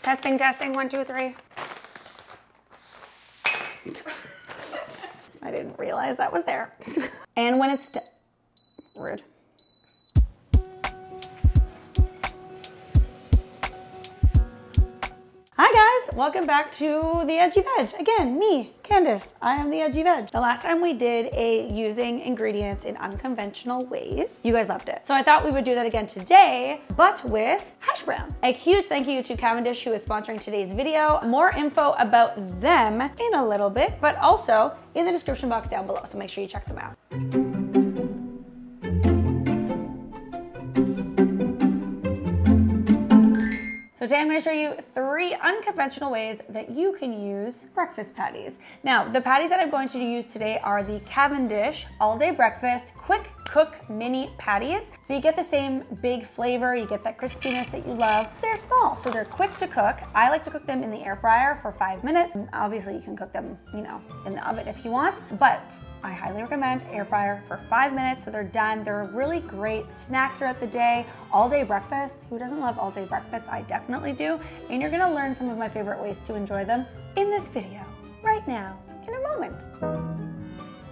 Testing, testing, 1, 2, 3. I didn't realize that was there. And when it's rude. Hi guys, welcome back to the Edgy Veg. Again, me, Candace, I am the Edgy Veg. The last time we did a using ingredients in unconventional ways, you guys loved it. So I thought we would do that again today, but with hash browns. A huge thank you to Cavendish who is sponsoring today's video. More info about them in a little bit, but also in the description box down below, so make sure you check them out. So today I'm going to show you 3 unconventional ways that you can use breakfast patties. Now, the patties that I'm going to use today are the Cavendish all-day breakfast quick cook mini patties. So you get the same big flavor, you get that crispiness that you love. They're small, so they're quick to cook. I like to cook them in the air fryer for 5 minutes. And obviously you can cook them, you know, in the oven if you want, but I highly recommend air fryer for 5 minutes so they're done. They're a really great snack throughout the day. All day breakfast. Who doesn't love all day breakfast? I definitely do. And you're gonna learn some of my favorite ways to enjoy them in this video right now in a moment.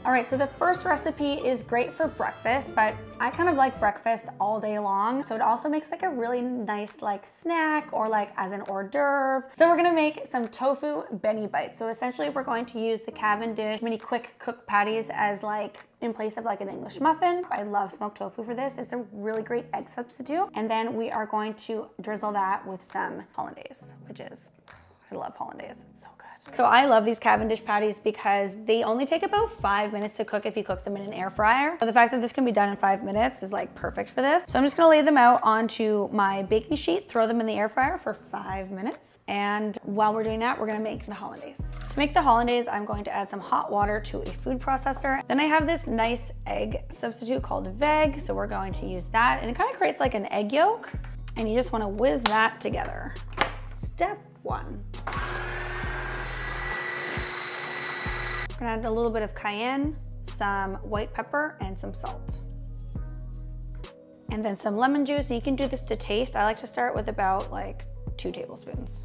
All right, so the first recipe is great for breakfast, but I kind of like breakfast all day long. So it also makes like a really nice like snack or like as an hors d'oeuvre. So we're gonna make some tofu beni bites. So essentially we're going to use the Cavendish mini quick cook patties as like in place of like an English muffin. I love smoked tofu for this. It's a really great egg substitute. And then we are going to drizzle that with some Hollandaise, which is, I love Hollandaise, it's so good. So I love these Cavendish patties because they only take about 5 minutes to cook if you cook them in an air fryer. So the fact that this can be done in 5 minutes is like perfect for this. So I'm just gonna lay them out onto my baking sheet, throw them in the air fryer for 5 minutes. And while we're doing that, we're gonna make the Hollandaise. To make the Hollandaise, I'm going to add some hot water to a food processor. Then I have this nice egg substitute called veg. So we're going to use that. And it kind of creates like an egg yolk. And you just wanna whiz that together. Step 1. We're gonna add a little bit of cayenne, some white pepper, and some salt. And then some lemon juice, and you can do this to taste. I like to start with about like 2 tablespoons.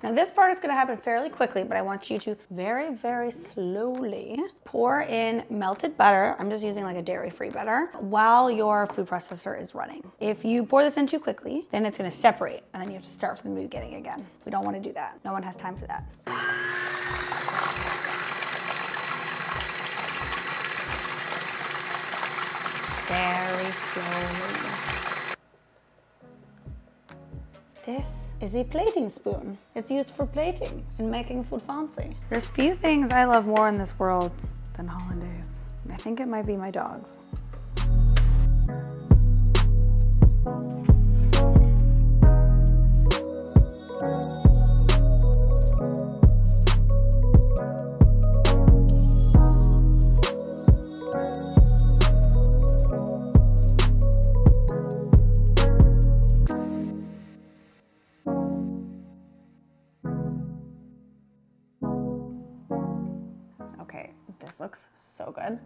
Now this part is gonna happen fairly quickly, but I want you to very, very slowly pour in melted butter. I'm just using like a dairy-free butter while your food processor is running. If you pour this in too quickly, then it's gonna separate, and then you have to start from the beginning again. We don't wanna do that. No one has time for that. Very slowly. This is a plating spoon. It's used for plating and making food fancy. There's few things I love more in this world than Hollandaise. I think it might be my dogs. Okay, this looks so good.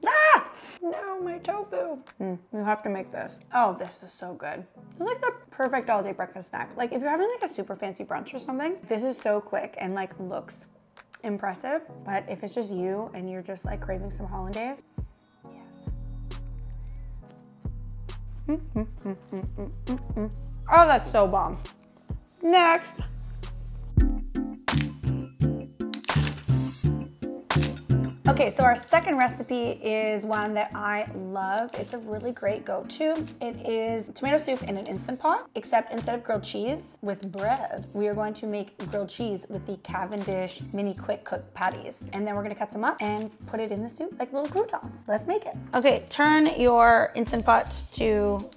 Ah! No, my tofu. You have to make this. Oh, this is so good. It's like the perfect all-day breakfast snack. Like if you're having like a super fancy brunch or something, this is so quick and like looks impressive. But if it's just you and you're just like craving some Hollandaise, yes. Oh, that's so bomb. Next. Okay, so our second recipe is one that I love. It's a really great go-to. It is tomato soup in an Instant Pot, except instead of grilled cheese with bread, we are going to make grilled cheese with the Cavendish mini quick cook patties. And then we're gonna cut them up and put it in the soup like little croutons. Let's make it. Okay, turn your Instant Pot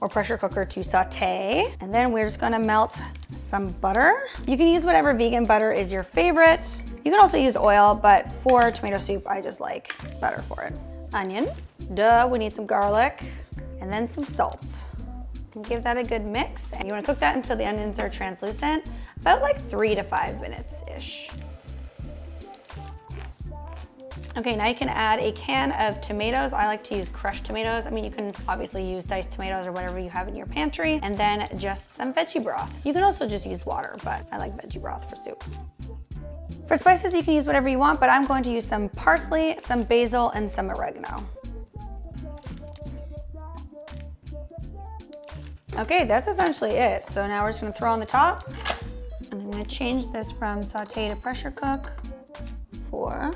or pressure cooker to saute. And then we're just gonna melt some butter. You can use whatever vegan butter is your favorite. You can also use oil, but for tomato soup, I just like butter for it. Onion, duh, we need some garlic, and then some salt. And give that a good mix. And you wanna cook that until the onions are translucent, about like 3 to 5 minutes-ish. Okay, now you can add a can of tomatoes. I like to use crushed tomatoes. I mean, you can obviously use diced tomatoes or whatever you have in your pantry, and then just some veggie broth. You can also just use water, but I like veggie broth for soup. For spices, you can use whatever you want, but I'm going to use some parsley, some basil, and some oregano. Okay, that's essentially it. So now we're just gonna throw on the top, and I'm gonna change this from saute to pressure cook for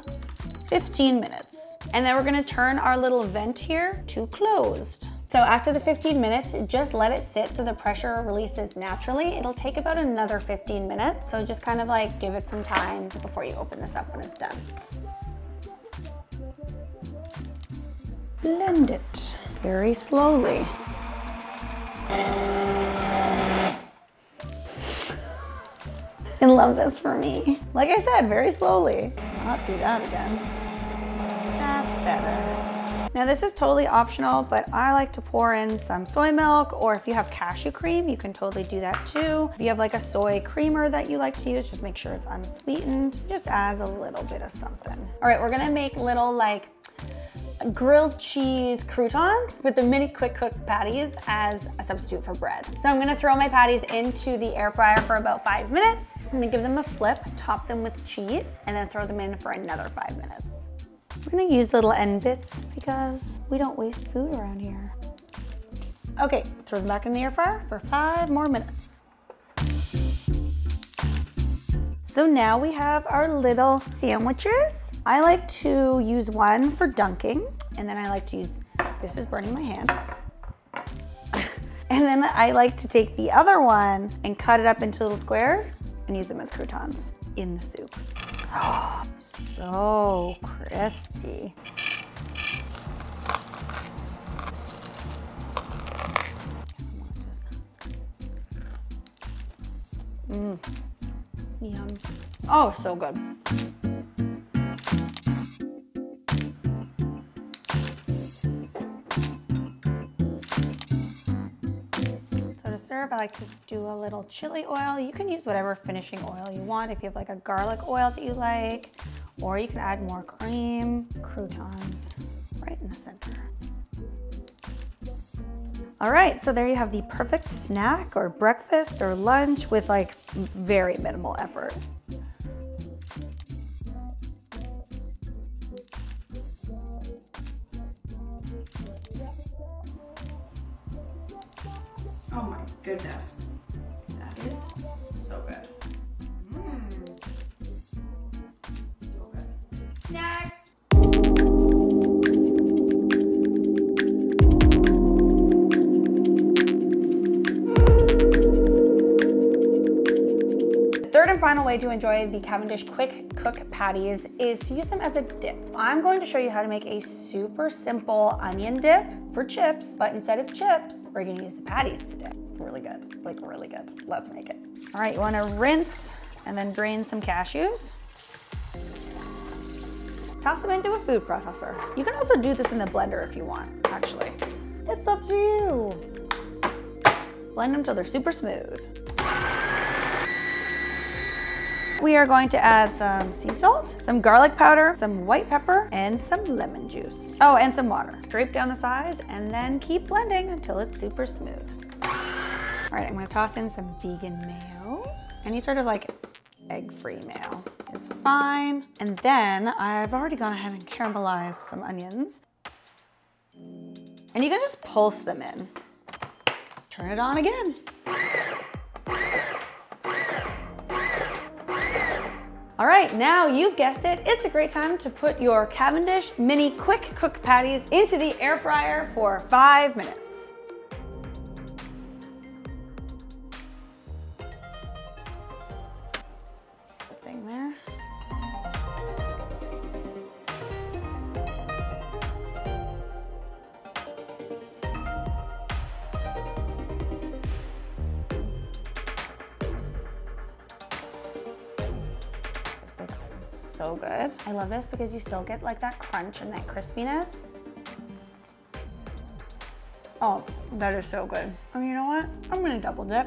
15 minutes. And then we're gonna turn our little vent here to closed. So after the 15 minutes, just let it sit so the pressure releases naturally. It'll take about another 15 minutes. So just kind of like give it some time before you open this up when it's done. Blend it very slowly. And love this for me. Like I said, very slowly. I'll not do that again. That's better. Now this is totally optional, but I like to pour in some soy milk, or if you have cashew cream, you can totally do that too. If you have like a soy creamer that you like to use, just make sure it's unsweetened. Just adds a little bit of something. All right, we're gonna make little like grilled cheese croutons with the mini quick cook patties as a substitute for bread. So I'm gonna throw my patties into the air fryer for about 5 minutes. I'm gonna give them a flip, top them with cheese, and then throw them in for another 5 minutes. We're gonna use little end bits because we don't waste food around here. Okay, throw them back in the air fryer for 5 more minutes. So now we have our little sandwiches. I like to use one for dunking, and then I like to use, this is burning my hand. And then I like to take the other one and cut it up into little squares and use them as croutons in the soup. Oh, so crispy. Yum. Oh, so good. I like to do a little chili oil. You can use whatever finishing oil you want. If you have like a garlic oil that you like, or you can add more cream, croutons right in the center. All right, so there you have the perfect snack or breakfast or lunch with like very minimal effort. Oh my goodness, that is so good. So good. Next. The third and final way to enjoy the Cavendish quick cook patties is to use them as a dip. I'm going to show you how to make a super simple onion dip for chips, but instead of chips, we're gonna use the patties to dip. Really good, like really good. Let's make it. All right, you wanna rinse and then drain some cashews. Toss them into a food processor. You can also do this in the blender if you want, actually. It's up to you. Blend them till they're super smooth. We are going to add some sea salt, some garlic powder, some white pepper, and some lemon juice. Oh, and some water. Scrape down the sides and then keep blending until it's super smooth. All right, I'm gonna toss in some vegan mayo. Any sort of like egg-free mayo is fine. And then I've already gone ahead and caramelized some onions. And you can just pulse them in. Turn it on again. All right, now you've guessed it, it's a great time to put your Cavendish mini quick cook patties into the air fryer for 5 minutes. The thing there. So good. I love this because you still get like that crunch and that crispiness. Oh, that is so good. Oh, you know what? I'm gonna double dip.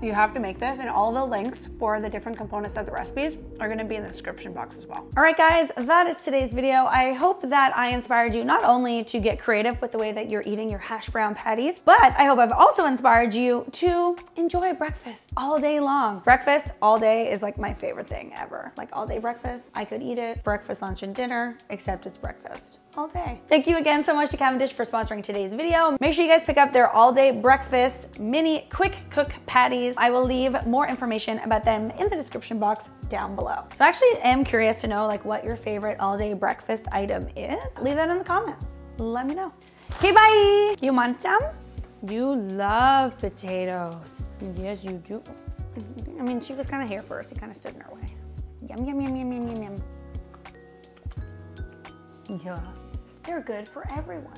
You have to make this, and all the links for the different components of the recipes are gonna be in the description box as well. All right, guys, that is today's video. I hope that I inspired you not only to get creative with the way that you're eating your hash brown patties, but I hope I've also inspired you to enjoy breakfast all day long. Breakfast all day is like my favorite thing ever. Like all day breakfast, I could eat it, breakfast, lunch, and dinner, except it's breakfast all day. Thank you again so much to Cavendish for sponsoring today's video. Make sure you guys pick up their all-day breakfast mini quick cook patties. I will leave more information about them in the description box down below. So I actually am curious to know like what your favorite all-day breakfast item is. Leave that in the comments. Let me know. Okay, bye. You want some? You love potatoes. Yes, you do. I mean, she was kind of here first. He kind of stood in her way. Yum, yum, yum, yum, yum, yum, yum. Yeah, they're good for everyone.